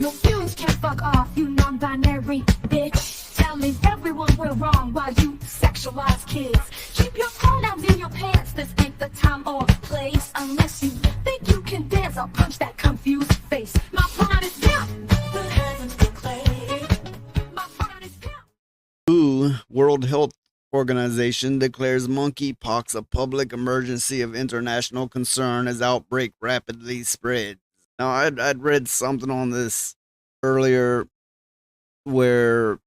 Your views can fuck off, you non-binary bitch. Telling everyone we're wrong while you sexualize kids. Keep your pronouns in your pants, this ain't the time or place. Unless you think you can dance, I'll punch that confused face. My pronoun is pimp, the heavens declare. My pronoun is pimp. WHO, World Health Organization, declares monkeypox a public emergency of international concern as outbreak rapidly spreads. Now, I'd read something on this earlier where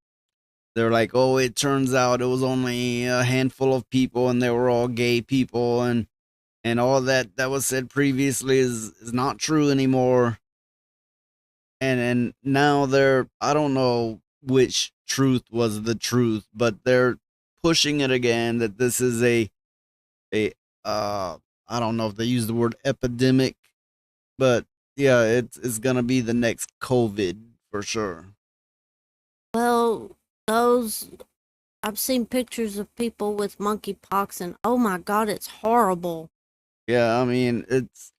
they're like, oh, it turns out it was only a handful of people and they were all gay people, and all that was said previously is not true anymore. And now I don't know which truth was the truth, but they're pushing it again that this is a I don't know if they use the word epidemic, but yeah, it's gonna be the next COVID for sure. Well, I've seen pictures of people with monkeypox, and oh my God, it's horrible. Yeah, I mean it's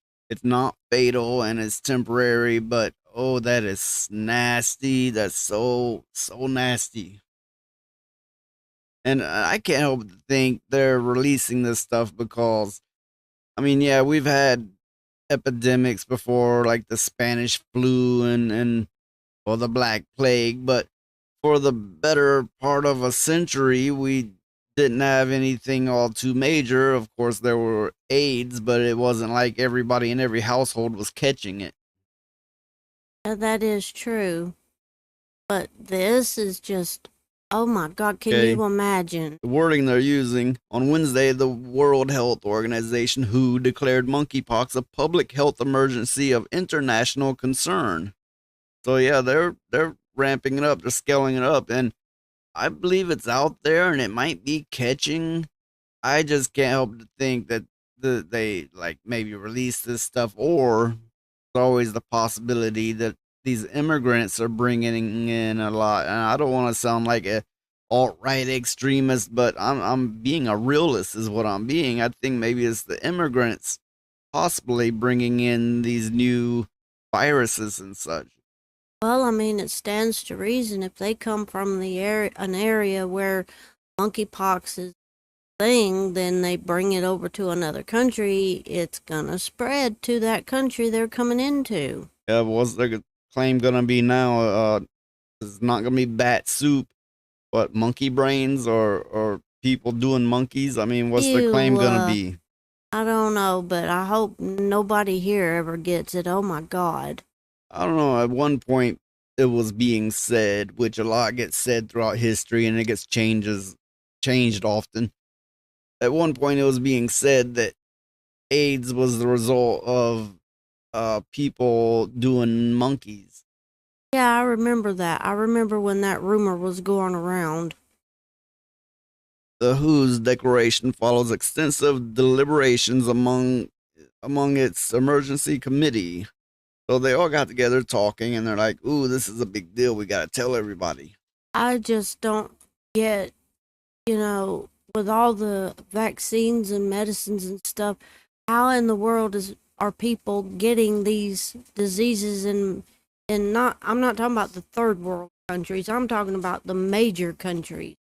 not fatal and it's temporary, but oh, that is nasty. That's so nasty. And I can't help but think they're releasing this stuff because, I mean, yeah, we've had epidemics before, like the Spanish flu and or the Black Plague, but for the better part of a century, we didn't have anything all too major. Of course, there were AIDS, but it wasn't like everybody in every household was catching it. Yeah, that is true. But this is just, oh my God, can Okay. you imagine? The wording they're using on Wednesday, the World Health Organization, WHO, declared monkeypox a public health emergency of international concern. So yeah, they're ramping it up, they're scaling it up, and I believe it's out there and it might be catching. I just can't help to think that they like maybe release this stuff, or there's always the possibility that these immigrants are bringing in a lot. And I don't want to sound like a alt-right extremist, but I'm being a realist is what I'm being. I think maybe it's the immigrants possibly bringing in these new viruses and such. Well, I mean, it stands to reason if they come from an area where monkeypox is a thing, then they bring it over to another country, it's gonna spread to that country they're coming into. Yeah, what's their claim gonna be now? It's not gonna be bat soup, but monkey brains or people doing monkeys. I mean, what's the claim gonna be? I don't know, but I hope nobody here ever gets it. Oh my God. I don't know. At one point, it was being said, which a lot gets said throughout history, and it gets changed often. At one point, it was being said that AIDS was the result of people doing monkeys. Yeah, I remember that. I remember when that rumor was going around. The WHO's declaration follows extensive deliberations among its emergency committee. So they all got together talking, and they're like, "Ooh, this is a big deal. We got to tell everybody." I just don't get, with all the vaccines and medicines and stuff, how in the world are people getting these diseases and not, I'm not talking about the third world countries. I'm talking about the major countries.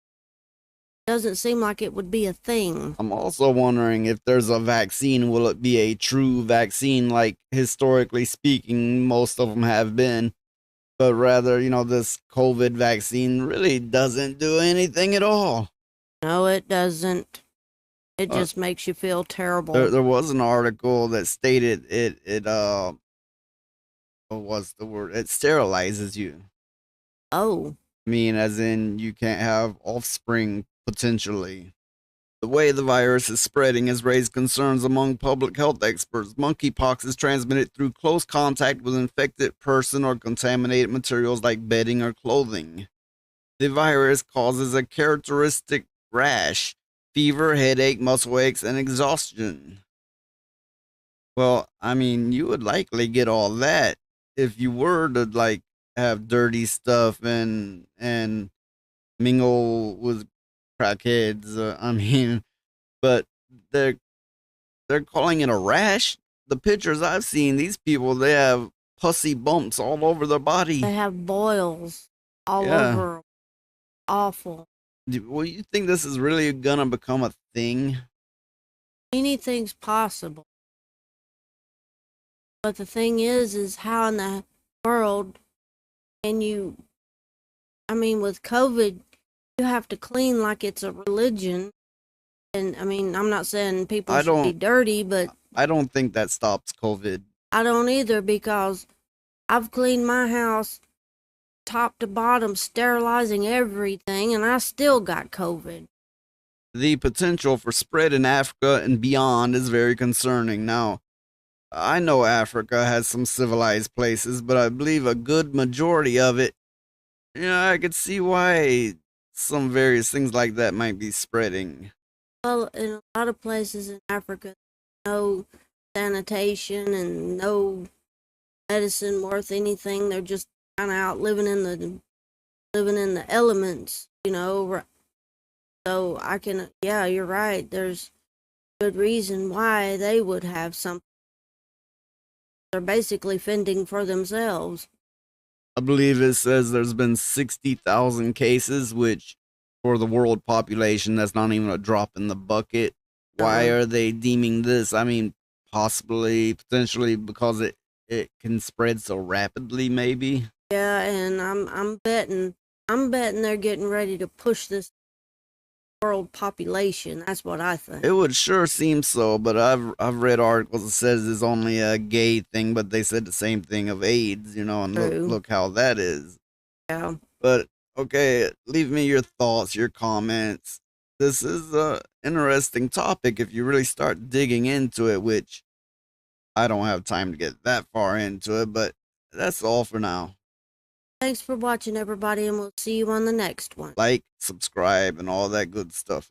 Doesn't seem like it would be a thing. I'm also wondering if there's a vaccine, will it be a true vaccine like historically speaking most of them have been, but rather, this COVID vaccine really doesn't do anything at all. No, it doesn't. It just makes you feel terrible. There was an article that stated it what was the word? It sterilizes you. Oh. I mean, as in you can't have offspring potentially. The way the virus is spreading has raised concerns among public health experts. Monkeypox is transmitted through close contact with an infected person or contaminated materials like bedding or clothing. The virus causes a characteristic rash, fever, headache, muscle aches, and exhaustion. Well, I mean, you would likely get all that if you were to have dirty stuff and mingle with crackheads. I mean, but they're calling it a rash. The pictures I've seen, these people, they have pussy bumps all over their body. They have boils all Yeah. over 'em. Awful. Well, you think this is really gonna become a thing? Anything's possible. But the thing is how in the world can you, I mean, with COVID, you have to clean like it's a religion. And I mean, I'm not saying people should be dirty, but I don't think that stops COVID. I don't either, because I've cleaned my house top to bottom, sterilizing everything, and I still got COVID. The potential for spread in Africa and beyond is very concerning. Now, I know Africa has some civilized places, but I believe a good majority of it, I could see why some various things like that might be spreading. Well, in a lot of places in Africa, no sanitation and no medicine worth anything. They're just kind of out living in the elements, So I can, yeah, you're right. There's good reason why they would have something. They're basically fending for themselves. I believe it says there's been 60,000 cases, which for the world population, that's not even a drop in the bucket. Why are they deeming this? I mean, potentially because it can spread so rapidly, maybe. Yeah, and I'm betting they're getting ready to push this world population. That's what I think. It would sure seem so, but I've read articles that says it's only a gay thing, but they said the same thing of AIDS, and look how that is. Yeah. But okay, leave me your thoughts, your comments. This is a interesting topic if you really start digging into it, which I don't have time to get that far into it, but that's all for now. Thanks for watching, everybody, and we'll see you on the next one. Like, subscribe, and all that good stuff.